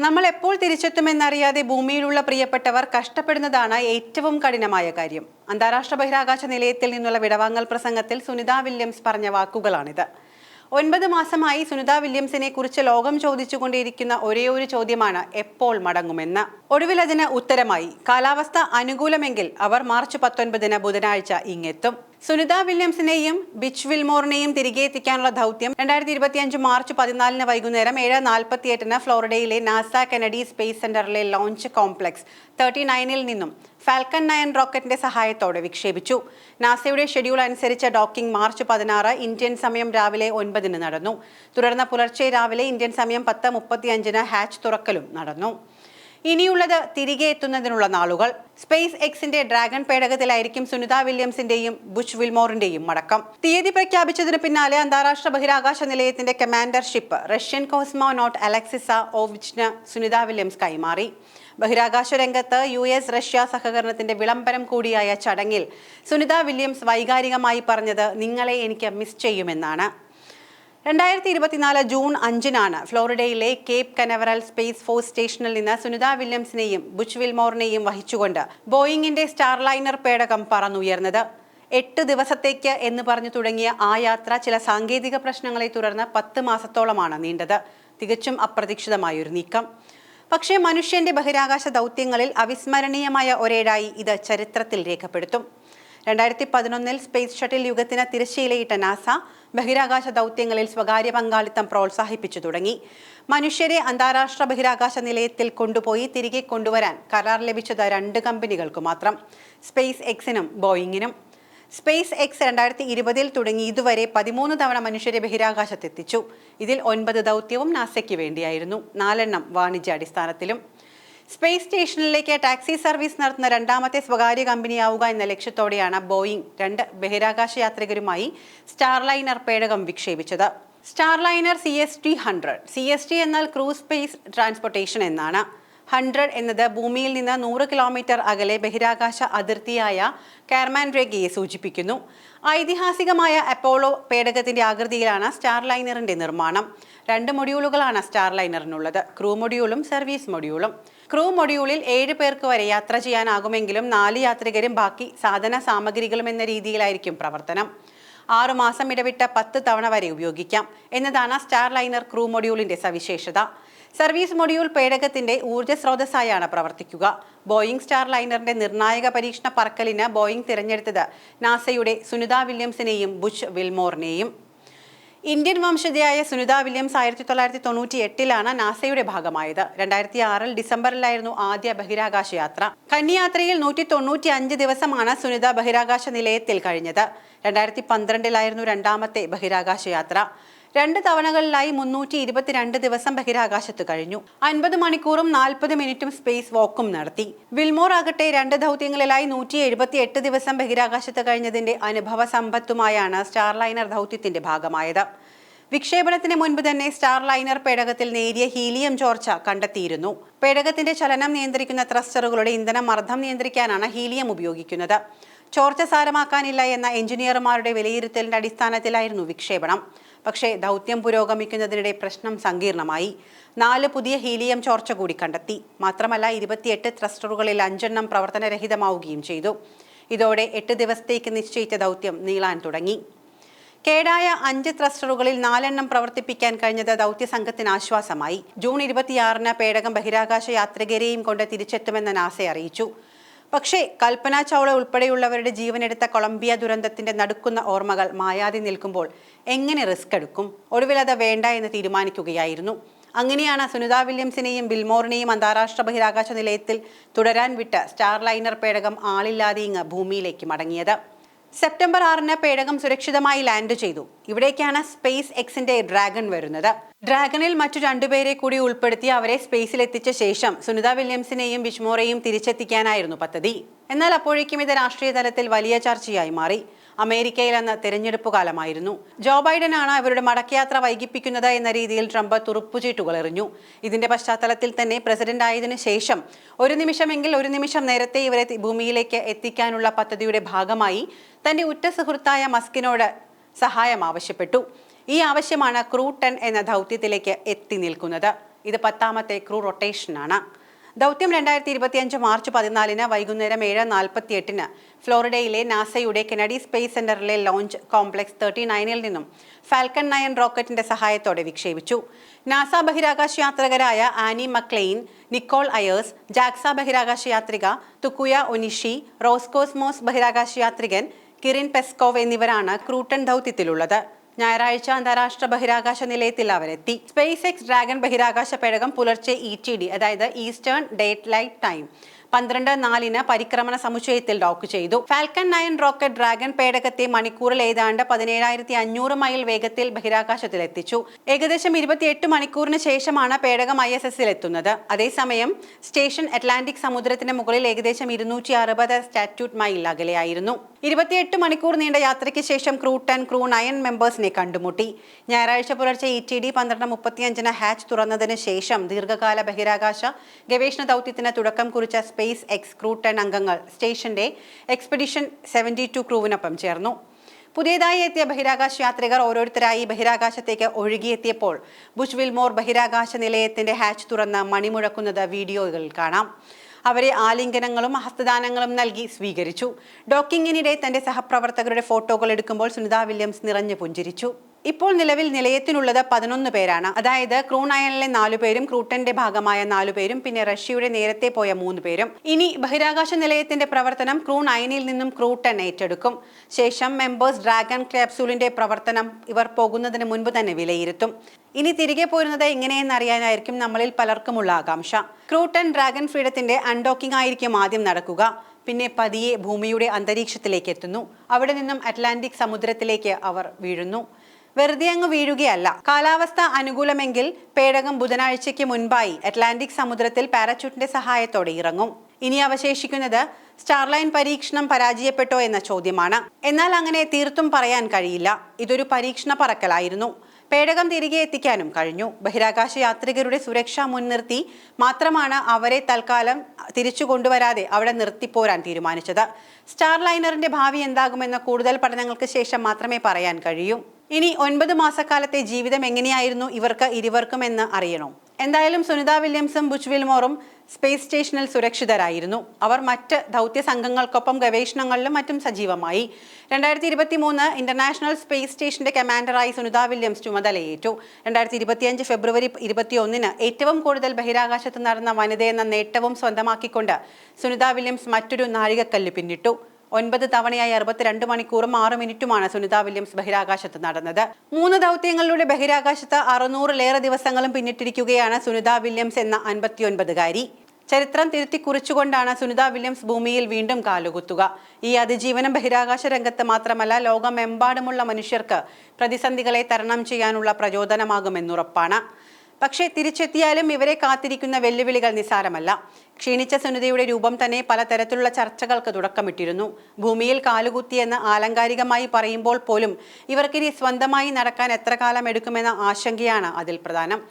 നമ്മൾ എപ്പോൾ തിരിച്ചെത്തുമെന്നറിയാതെ ഭൂമിയിലുള്ള പ്രിയപ്പെട്ടവർ കഷ്ടപ്പെടുന്നതാണ് ഏറ്റവും കഠിനമായ കാര്യം. അന്താരാഷ്ട്ര ബഹിരാകാശ നിലയത്തിൽ നിന്നുള്ള വിടവാങ്ങൽ പ്രസംഗത്തിൽ സുനിത വില്യംസ് പറഞ്ഞ വാക്കുകളാണിത്. 9 മാസമായി സുനിത വില്യംസിനെ കുറിച്ച് ലോകം ചോദിച്ചുകൊണ്ടിരിക്കുന്ന ഒരേയൊരു ചോദ്യമാണ് എപ്പോൾ മടങ്ങുമെന്ന്. ഒടുവിൽ അതിന് ഉത്തരമായി. കാലാവസ്ഥ അനുകൂലമെങ്കിൽ അവർ മാർച്ച് 19 ബുധനാഴ്ച ഇങ്ങെത്തും. സുനിത വില്യംസിനെയും ബിച്ച് വിൽമോറിനെയും തിരികെ എത്തിക്കാനുള്ള ദൗത്യം 2025 മാർച്ച് 14 വൈകുന്നേരം 7:48 ഫ്ലോറിഡയിലെ നാസ കെനഡി സ്പേസ് സെന്ററിലെ ലോഞ്ച് കോംപ്ലക്സ് 39 നിന്നും ഫാൽക്കൺ 9 റോക്കറ്റിന്റെ സഹായത്തോടെ വിക്ഷേപിച്ചു. നാസയുടെ ഷെഡ്യൂൾ അനുസരിച്ച് ഡോക്കിംഗ് മാർച്ച് 16 ഇന്ത്യൻ സമയം രാവിലെ 9 നടന്നു. തുടർന്ന് പുലർച്ചെ രാവിലെ ഇന്ത്യൻ സമയം 10:35 ഹാച്ച് തുറക്കലും നടന്നു. ഇനിയുള്ളത് തിരികെ എത്തുന്നതിനുള്ള നാളുകൾ. സ്പേസ് എക്സിന്റെ ഡ്രാഗൺ പേടകത്തിലായിരിക്കും സുനിത വില്യംസിന്റെയും ബുച്ച് വിൽമോറിന്റെയും മടക്കം. തീയതി പ്രഖ്യാപിച്ചതിന് പിന്നാലെ അന്താരാഷ്ട്ര ബഹിരാകാശ നിലയത്തിന്റെ കമാൻഡർഷിപ്പ് റഷ്യൻ കോസ്മോനോട്ട് അലക്സിസ ഓവിച്ചിന് സുനിത വില്യംസ് കൈമാറി. ബഹിരാകാശ രംഗത്ത് US റഷ്യ സഹകരണത്തിന്റെ വിളംബരം കൂടിയായ ചടങ്ങിൽ സുനിത വില്യംസ് വൈകാരികമായി പറഞ്ഞത് നിങ്ങളെ എനിക്ക് മിസ് ചെയ്യുമെന്നാണ്. 2024 ജൂൺ 5 ഫ്ലോറിഡയിലെ കേപ്പ് കനവറൽ സ്പേസ് ഫോഴ്സ് സ്റ്റേഷനിൽ നിന്ന് സുനിത വില്യംസിനെയും ബുച്ച് വിൽമോറിനെയും വഹിച്ചുകൊണ്ട് ബോയിങ്ങിന്റെ സ്റ്റാർലൈനർ പേടകം പറന്നുയർന്നത്. 8 ദിവസത്തേക്ക് എന്ന് പറഞ്ഞു തുടങ്ങിയ ആ യാത്ര ചില സാങ്കേതിക പ്രശ്നങ്ങളെ തുടർന്ന് 10 മാസത്തോളമാണ് നീണ്ടത്. തികച്ചും അപ്രതീക്ഷിതമായൊരു നീക്കം. പക്ഷേ മനുഷ്യന്റെ ബഹിരാകാശ ദൗത്യങ്ങളിൽ അവിസ്മരണീയമായ ഒരേടായി ഇത് ചരിത്രത്തിൽ രേഖപ്പെടുത്തും. 2011 സ്പേസ് ഷട്ടിൽ യുഗത്തിന് തിരശ്ശീലയിട്ട നാസ ബഹിരാകാശ ദൗത്യങ്ങളിൽ സ്വകാര്യ പങ്കാളിത്തം പ്രോത്സാഹിപ്പിച്ചു തുടങ്ങി. മനുഷ്യരെ അന്താരാഷ്ട്ര ബഹിരാകാശ നിലയത്തിൽ കൊണ്ടുപോയി തിരികെ കൊണ്ടുവരാൻ കരാർ ലഭിച്ചത് 2 കമ്പനികൾക്ക് മാത്രം, സ്പേസ് എക്സിനും ബോയിങ്ങിനും. സ്പേസ് എക്സ് 2020 തുടങ്ങി ഇതുവരെ 13 തവണ മനുഷ്യരെ ബഹിരാകാശത്തെത്തിച്ചു. ഇതിൽ 9 ദൗത്യവും നാസയ്ക്ക് വേണ്ടിയായിരുന്നു, 4 വാണിജ്യാടിസ്ഥാനത്തിലും. സ്പേസ് സ്റ്റേഷനിലേക്ക് ടാക്സി സർവീസ് നടത്തുന്ന 2ാമത്തെ സ്വകാര്യ കമ്പനിയാവുക എന്ന ലക്ഷ്യത്തോടെയാണ് ബോയിങ് 2 ബഹിരാകാശ യാത്രികരുമായി സ്റ്റാർലൈനർ പേടകം വിക്ഷേപിച്ചത്. Starliner CST-100. CST എന്നാൽ ക്രൂസ് സ്പേസ് ട്രാൻസ്പോർട്ടേഷൻ എന്നാണ്. 100 എന്നത് ഭൂമിയിൽ നിന്ന് 100 കിലോമീറ്റർ അകലെ ബഹിരാകാശ അതിർത്തിയായ കാർമാൻ രേഖയെ സൂചിപ്പിക്കുന്നു. ഐതിഹാസികമായ അപ്പോളോ പേടകത്തിന്റെ ആകൃതിയിലാണ് സ്റ്റാർലൈനറിന്റെ നിർമ്മാണം. 2 മൊഡ്യൂളുകളാണ് സ്റ്റാർലൈനറിനുള്ളത്, ക്രൂ മൊഡ്യൂളും സർവീസ് മൊഡ്യൂളും. ക്രൂ മൊഡ്യൂളിൽ 7 പേർക്ക് വരെ യാത്ര ചെയ്യാനാകുമെങ്കിലും 4 യാത്രികരും ബാക്കി സാധന സാമഗ്രികളും എന്ന രീതിയിലായിരിക്കും പ്രവർത്തനം. 6 മാസം ഇടവിട്ട് 10 തവണ വരെ ഉപയോഗിക്കാം എന്നതാണ് സ്റ്റാർലൈനർ ക്രൂ മൊഡ്യൂളിന്റെ സവിശേഷത. സർവീസ് മൊഡ്യൂൾ പേടകത്തിന്റെ ഊർജ്ജ സ്രോതസ്സായാണ് പ്രവർത്തിക്കുക. ബോയിങ് സ്റ്റാർലൈനറിന്റെ നിർണായക പരീക്ഷണ പറക്കലിന് ബോയിങ് തിരഞ്ഞെടുത്തത് നാസയുടെ സുനിത വില്യംസിനെയും ബുച്ച് വിൽമോറിനെയും. ഇന്ത്യൻ വംശജയായ സുനിത വില്യംസ് 1998 നാസയുടെ ഭാഗമായത്. 2006 ഡിസംബറിലായിരുന്നു ആദ്യ ബഹിരാകാശ യാത്ര. കന്യായാത്രയിൽ 195 ദിവസമാണ് സുനിത ബഹിരാകാശ നിലയത്തിൽ കഴിഞ്ഞത്. 2012 2ാമത്തെ ബഹിരാകാശ യാത്ര. 2 തവണകളിലായി 322 ദിവസം ബഹിരാകാശത്ത് കഴിഞ്ഞു. 50 മണിക്കൂറും 40 മിനിറ്റും സ്പേസ് വാക്കും നടത്തി. വിൽമോർ ആകട്ടെ 2 ദൗത്യങ്ങളിലായി 178 ദിവസം ബഹിരാകാശത്ത് കഴിഞ്ഞതിന്റെ അനുഭവ സമ്പത്തുമായാണ് സ്റ്റാർലൈനർ ദൗത്യത്തിന്റെ ഭാഗമായത്. വിക്ഷേപണത്തിന് മുൻപ് തന്നെ സ്റ്റാർലൈനർ പേടകത്തിൽ നേരിയ ഹീലിയം ചോർച്ച കണ്ടെത്തിയിരുന്നു. പേടകത്തിന്റെ ചലനം നിയന്ത്രിക്കുന്ന ത്രസ്റ്ററുകളുടെ ഇന്ധനമർദ്ദം നിയന്ത്രിക്കാനാണ് ഹീലിയം ഉപയോഗിക്കുന്നത്. ചോർച്ച സാരമാക്കാനില്ല എന്ന എഞ്ചിനീയർമാരുടെ വിലയിരുത്തലിന്റെ അടിസ്ഥാനത്തിലായിരുന്നു വിക്ഷേപണം. പക്ഷേ ദൗത്യം പുരോഗമിക്കുന്നതിനിടെ പ്രശ്നം സങ്കീർണമായി. 4 പുതിയ ഹീലിയം ചോർച്ച കൂടി കണ്ടെത്തി. മാത്രമല്ല 28 ത്രസ്റ്ററുകളിൽ 5 പ്രവർത്തനരഹിതമാവുകയും ചെയ്തു. ഇതോടെ 8 ദിവസത്തേക്ക് നിശ്ചയിച്ച ദൗത്യം നീളാൻ തുടങ്ങി. കേടായ 5 ത്രസ്റ്ററുകളിൽ 4 പ്രവർത്തിപ്പിക്കാൻ കഴിഞ്ഞത് ദൗത്യ സംഘത്തിന് ആശ്വാസമായി. ജൂൺ 26 പേടകം ബഹിരാകാശ യാത്രികരെയും കൊണ്ട് തിരിച്ചെത്തുമെന്ന് നാസ അറിയിച്ചു. പക്ഷേ കൽപ്പന ചൗള ഉൾപ്പെടെയുള്ളവരുടെ ജീവനെടുത്ത കൊളംബിയ ദുരന്തത്തിന്റെ നടുക്കുന്ന ഓർമ്മകൾ മായാതെ നിൽക്കുമ്പോൾ എങ്ങനെ റിസ്ക് എടുക്കും? ഒടുവിൽ അത് വേണ്ട എന്ന് തീരുമാനിക്കുകയായിരുന്നു. അങ്ങനെയാണ് സുനിത വില്യംസിനെയും വിൽമോറിനെയും അന്താരാഷ്ട്ര ബഹിരാകാശ നിലയത്തിൽ തുടരാൻ വിട്ട് സ്റ്റാർലൈനർ പേടകം ആളില്ലാതെ ഇങ്ങ് ഭൂമിയിലേക്ക് മടങ്ങിയത്. സെപ്റ്റംബർ 6 പേടകം സുരക്ഷിതമായി ലാൻഡ് ചെയ്തു. ഇവിടേക്കാണ് സ്പേസ് എക്സിന്റെ ഡ്രാഗൺ വരുന്നത്. ഡ്രാഗണിൽ മറ്റു 2 പേരെ കൂടി ഉൾപ്പെടുത്തി അവരെ സ്പേസിൽ എത്തിച്ച ശേഷം സുനിത വില്യംസിനെയും ബിച്ച്മോറെയും തിരിച്ചെത്തിക്കാനായിരുന്നു പദ്ധതി. എന്നാൽ അപ്പോഴേക്കും ഇത് രാഷ്ട്രീയ തലത്തിൽ വലിയ ചർച്ചയായി മാറി. അമേരിക്കയിൽ അന്ന് തെരഞ്ഞെടുപ്പ് കാലമായിരുന്നു. ജോ ബൈഡനാണ് അവരുടെ മടക്കയാത്ര വൈകിപ്പിക്കുന്നത് എന്ന രീതിയിൽ ട്രംപ് തുറുപ്പുചീട്ടുകൾ എറിഞ്ഞു. ഇതിന്റെ പശ്ചാത്തലത്തിൽ തന്നെ പ്രസിഡന്റ് ആയതിനു ശേഷം ഒരു നിമിഷം നേരത്തെ ഇവരെ ഭൂമിയിലേക്ക് എത്തിക്കാനുള്ള പദ്ധതിയുടെ ഭാഗമായി തന്റെ ഉറ്റ സുഹൃത്തായ മസ്കിനോട് സഹായം ആവശ്യപ്പെട്ടു. ഈ ആവശ്യമാണ് ക്രൂ 10 എന്ന ദൗത്യത്തിലേക്ക് എത്തി നിൽക്കുന്നത്. ഇത് 10ാമത്തെ ക്രൂ റൊട്ടേഷനാണ്. ദൗത്യം 2025 മാർച്ച് 14 വൈകുന്നേരം 7:48 ഫ്ലോറിഡയിലെ നാസയുടെ കെനഡി സ്പേസ് സെന്ററിലെ ലോഞ്ച് കോംപ്ലക്സ് 39 നിന്നും ഫാൽക്കൺ 9 റോക്കറ്റിന്റെ സഹായത്തോടെ വിക്ഷേപിച്ചു. നാസ ബഹിരാകാശ യാത്രികരായ Anne McClain, Nicole Ayers, JAXA ബഹിരാകാശ യാത്രിക തുക്കുയ ഒനിഷി, റോസ്കോസ്മോസ് ബഹിരാകാശ യാത്രികൻ കിറിൻ പെസ്കോവ് എന്നിവരാണ് ക്രൂട്ടൺ ദൗത്യത്തിലുള്ളത്. ഞായറാഴ്ച അന്താരാഷ്ട്ര ബഹിരാകാശ നിലയത്തിൽ അവരെത്തി. സ്പേസ് എക്സ് ഡ്രാഗൺ ബഹിരാകാശ പേടകം പുലർച്ചെ ETD അതായത് ഈസ്റ്റേൺ ഡേറ്റ് ലൈറ്റ് ടൈം 12:04 പരിക്രമണ സമുച്ചയത്തിൽ ഡോക്ക് ചെയ്തു. ഫാൽക്കൺ 9 റോക്കറ്റ് ഡ്രാഗൺ പേടകത്തെ മണിക്കൂറിൽ ഏതാണ്ട് 17,500 മൈൽ വേഗത്തിൽ ബഹിരാകാശത്തിലെത്തിച്ചു. ഏകദേശം 28 മണിക്കൂറിന് ശേഷമാണ് പേടകം ISS-ൽ എത്തുന്നത്. അതേസമയം സ്റ്റേഷൻ അറ്റ്ലാന്റിക് സമുദ്രത്തിന് മുകളിൽ ഏകദേശം 260 സ്റ്റാറ്റ്യൂട്ട് മൈൽ അകലെയായിരുന്നു. 28 മണിക്കൂർ നീണ്ട യാത്രയ്ക്ക് ശേഷം ക്രൂ 9 മെമ്പേഴ്സിനെ കണ്ടുമുട്ടി. ഞായറാഴ്ച പുലർച്ചെ ETD 12:35 ഹാച്ച് തുറന്നതിന് ശേഷം ദീർഘകാല ബഹിരാകാശ ഗവേഷണ ദൗത്യത്തിന് തുടക്കം കുറിച്ച സ്പേസ് എക്സ് ക്രൂ 10 അംഗങ്ങൾ സ്റ്റേഷന്റെ എക്സ്പെഡിഷൻ 72 ക്രൂവിനൊപ്പം ചേർന്നു. പുതിയതായി എത്തിയ ബഹിരാകാശ യാത്രികർ ഓരോരുത്തരായി ബഹിരാകാശത്തേക്ക് ഒഴുകിയെത്തിയപ്പോൾ ബുഷ് വിൽമോർ ബഹിരാകാശ നിലയത്തിന്റെ ഹാച്ച് തുറന്ന് മണിമുഴക്കുന്നത് വീഡിയോകളിൽ കാണാം. അവരെ ആലിംഗനങ്ങളും ഹസ്തദാനങ്ങളും നൽകി സ്വീകരിച്ചു. ഡോക്കിങ്ങിനിടെ തന്റെ സഹപ്രവർത്തകരുടെ ഫോട്ടോകൾ എടുക്കുമ്പോൾ സുനിത വില്യംസ് നിറഞ്ഞു പുഞ്ചിരിച്ചു. ഇപ്പോൾ നിലവിൽ നിലയത്തിനുള്ളത് 11 പേരാണ്. അതായത് ക്രൂ 9-ലെ 4 പേരും ക്രൂ 10-ന്റെ ഭാഗമായ 4 പേരും പിന്നെ റഷ്യയുടെ നേരത്തെ പോയ 3 പേരും. ഇനി ബഹിരാകാശ നിലയത്തിന്റെ പ്രവർത്തനം ക്രൂ 9-ൽ നിന്നും ക്രൂ 10 ഏറ്റെടുക്കും. ശേഷം മെമ്പേഴ്സ് ഡ്രാഗൺ ക്യാപ്സൂളിന്റെ പ്രവർത്തനം ഇവർ പോകുന്നതിന് മുൻപ് തന്നെ വിലയിരുത്തും. ഇനി തിരികെ പോരുന്നത് എങ്ങനെയെന്നറിയാനായിരിക്കും നമ്മളിൽ പലർക്കുമുള്ള ആകാംക്ഷ. ക്രൂ 10 ഡ്രാഗൺ ഫ്രീഡത്തിന്റെ അൺഡോക്കിംഗ് ആയിരിക്കും ആദ്യം നടക്കുക. പിന്നെ പതിയെ ഭൂമിയുടെ അന്തരീക്ഷത്തിലേക്ക് എത്തുന്നു. അവിടെ നിന്നും അറ്റ്ലാന്റിക് സമുദ്രത്തിലേക്ക് അവർ വീഴുന്നു. വെറുതെ അങ്ങ് വീഴുകയല്ല. കാലാവസ്ഥ അനുകൂലമെങ്കിൽ പേടകം ബുധനാഴ്ചയ്ക്ക് മുൻപായി അറ്റ്ലാന്റിക് സമുദ്രത്തിൽ പാരച്യൂട്ടിന്റെ സഹായത്തോടെ ഇറങ്ങും. ഇനി അവശേഷിക്കുന്നത് സ്റ്റാർലൈൻ പരീക്ഷണം പരാജയപ്പെട്ടോ എന്ന ചോദ്യമാണ്. എന്നാൽ അങ്ങനെ തീർത്തും പറയാൻ കഴിയില്ല. ഇതൊരു പരീക്ഷണ പറക്കലായിരുന്നു. പേടകം തിരികെ എത്തിക്കാനും കഴിഞ്ഞു. ബഹിരാകാശ യാത്രികരുടെ സുരക്ഷ മുൻനിർത്തി മാത്രമാണ് അവരെ തൽക്കാലം തിരിച്ചു കൊണ്ടുവരാതെ അവിടെ നിർത്തിപ്പോരാൻ തീരുമാനിച്ചത്. സ്റ്റാർലൈനറിന്റെ ഭാവി എന്താകുമെന്ന കൂടുതൽ പഠനങ്ങൾക്ക് ശേഷം മാത്രമേ പറയാൻ കഴിയൂ. ഇനി 9 മാസക്കാലത്തെ ജീവിതം എങ്ങനെയായിരുന്നു ഇവർക്ക് ഇരുവർക്കും എന്ന് അറിയണോ? എന്തായാലും സുനിത വില്യംസും ബുഷ് വിൽമോറും സ്പേസ് സ്റ്റേഷനിൽ സുരക്ഷിതരായിരുന്നു. അവർ മറ്റ് ദൗത്യ സംഘങ്ങൾക്കൊപ്പം ഗവേഷണങ്ങളിലും മറ്റും സജീവമായി. 2023 ഇന്റർനാഷണൽ സ്പേസ് സ്റ്റേഷന്റെ കമാൻഡറായി സുനിത വില്യംസ് ചുമതലയേറ്റു. 2025 ഫെബ്രുവരി 21 ഏറ്റവും കൂടുതൽ ബഹിരാകാശത്ത് നടന്ന വനിതയെന്ന നേട്ടവും സ്വന്തമാക്കിക്കൊണ്ട് സുനിത വില്യംസ് മറ്റൊരു നാഴികക്കല്ല് പിന്നിട്ടു. 9 തവണയായി 62 മണിക്കൂറും 6 മിനിറ്റുമാണ് സുനിത വില്യംസ് ബഹിരാകാശത്ത് നടന്നത്. 3 ദൗത്യങ്ങളിലൂടെ ബഹിരാകാശത്ത് 600-ലേറെ ദിവസങ്ങളും പിന്നിട്ടിരിക്കുകയാണ് സുനിത വില്യംസ് എന്ന 59-കാരി. ചരിത്രം തിരുത്തി കുറിച്ചുകൊണ്ടാണ് സുനിത വില്യംസ് ഭൂമിയിൽ വീണ്ടും കാലുകുത്തുക. ഈ അതിജീവനം ബഹിരാകാശ രംഗത്ത് മാത്രമല്ല ലോകമെമ്പാടുമുള്ള മനുഷ്യർക്ക് പ്രതിസന്ധികളെ തരണം ചെയ്യാനുള്ള പ്രചോദനമാകുമെന്നുറപ്പാണ്. പക്ഷേ തിരിച്ചെത്തിയാലും ഇവരെ കാത്തിരിക്കുന്ന വെല്ലുവിളികൾ നിസ്സാരമല്ല. ക്ഷീണിച്ച സുനിതയുടെ രൂപം തന്നെ പലതരത്തിലുള്ള ചർച്ചകൾക്ക് തുടക്കമിട്ടിരുന്നു. ഭൂമിയിൽ കാലുകുത്തിയെന്ന് ആലങ്കാരികമായി പറയുമ്പോൾ പോലും ഇവർക്കിനി സ്വന്തമായി നടക്കാൻ എത്ര കാലം എടുക്കുമെന്ന ആശങ്കയാണ് അതിൽ പ്രധാനം.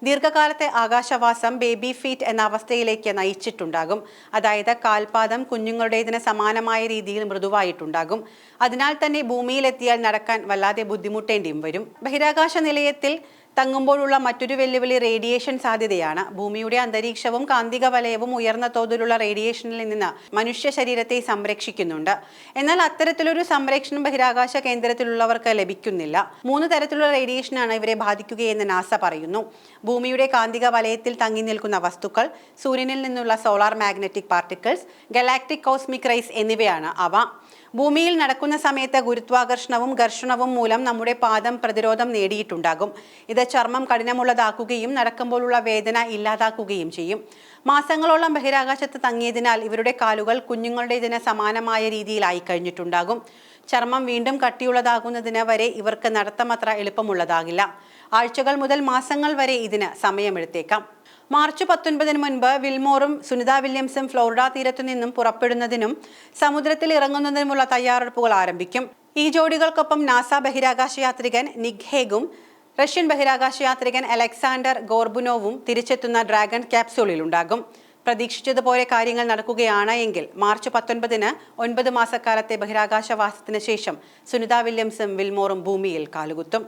ദീർഘകാലത്തെ ആകാശവാസം ബേബി ഫീറ്റ് എന്ന അവസ്ഥയിലേക്ക് നയിച്ചിട്ടുണ്ടാകും. അതായത് കാൽപാദം കുഞ്ഞുങ്ങളുടേതിന് സമാനമായ രീതിയിൽ മൃദുവായിട്ടുണ്ടാകും. അതിനാൽ തന്നെ ഭൂമിയിലെത്തിയാൽ നടക്കാൻ വല്ലാതെ ബുദ്ധിമുട്ടേണ്ടിയും വരും. ബഹിരാകാശ നിലയത്തിൽ തങ്ങുമ്പോഴുള്ള മറ്റൊരു വെല്ലുവിളി റേഡിയേഷൻ സാധ്യതയാണ്. ഭൂമിയുടെ അന്തരീക്ഷവും കാന്തിക വലയവും ഉയർന്ന തോതിലുള്ള റേഡിയേഷനിൽ നിന്ന് മനുഷ്യ ശരീരത്തെ സംരക്ഷിക്കുന്നുണ്ട്. എന്നാൽ അത്തരത്തിലൊരു സംരക്ഷണം ബഹിരാകാശ കേന്ദ്രത്തിലുള്ളവർക്ക് ലഭിക്കുന്നില്ല. 3 തരത്തിലുള്ള റേഡിയേഷനാണ് ഇവരെ ബാധിക്കുകയെന്ന് നാസ പറയുന്നു. ഭൂമിയുടെ കാന്തിക വലയത്തിൽ തങ്ങി നിൽക്കുന്ന വസ്തുക്കൾ, സൂര്യനിൽ നിന്നുള്ള solar magnetic particles, galactic cosmic rays എന്നിവയാണ് അവ. ഭൂമിയിൽ നടക്കുന്ന സമയത്ത് ഗുരുത്വാകർഷണവും ഘർഷണവും മൂലം നമ്മുടെ പാദം പ്രതിരോധം നേടിയിട്ടുണ്ടാകും. ഇത് ചർമ്മം കഠിനമുള്ളതാക്കുകയും നടക്കുമ്പോഴുള്ള വേദന ഇല്ലാതാക്കുകയും ചെയ്യും. മാസങ്ങളോളം ബഹിരാകാശത്ത് തങ്ങിയതിനാൽ ഇവരുടെ കാലുകൾ കുഞ്ഞുങ്ങളുടേതിന് സമാനമായ രീതിയിലായി കഴിഞ്ഞിട്ടുണ്ടാകും. ചർമ്മം വീണ്ടും കട്ടിയുള്ളതാകുന്നതിന് വരെ ഇവർക്ക് നടത്തമത്ര എളുപ്പമുള്ളതാകില്ല. ആഴ്ചകൾ മുതൽ മാസങ്ങൾ വരെ ഇതിന് സമയമെടുത്തേക്കാം. മാർച്ച് 19 മുൻപ് വിൽമോറും സുനിത വില്യംസും ഫ്ലോറിഡ തീരത്തു നിന്നും പുറപ്പെടുന്നതിനും സമുദ്രത്തിൽ ഇറങ്ങുന്നതിനുമുള്ള തയ്യാറെടുപ്പുകൾ ആരംഭിക്കും. ഈ ജോഡികൾക്കൊപ്പം നാസ ബഹിരാകാശ യാത്രികൻ നിക് ഹേഗും റഷ്യൻ ബഹിരാകാശ യാത്രികൻ അലക്സാണ്ടർ ഗോർബുനോവും തിരിച്ചെത്തുന്ന ഡ്രാഗൺ ക്യാപ്സൂളിൽ ഉണ്ടാകും. പ്രതീക്ഷിച്ചതുപോലെ കാര്യങ്ങൾ നടക്കുകയാണ് എങ്കിൽ മാർച്ച് 19 9 മാസക്കാലത്തെ ബഹിരാകാശവാസത്തിന് ശേഷം സുനിത വില്യംസും വിൽമോറും ഭൂമിയിൽ കാലുകുത്തും.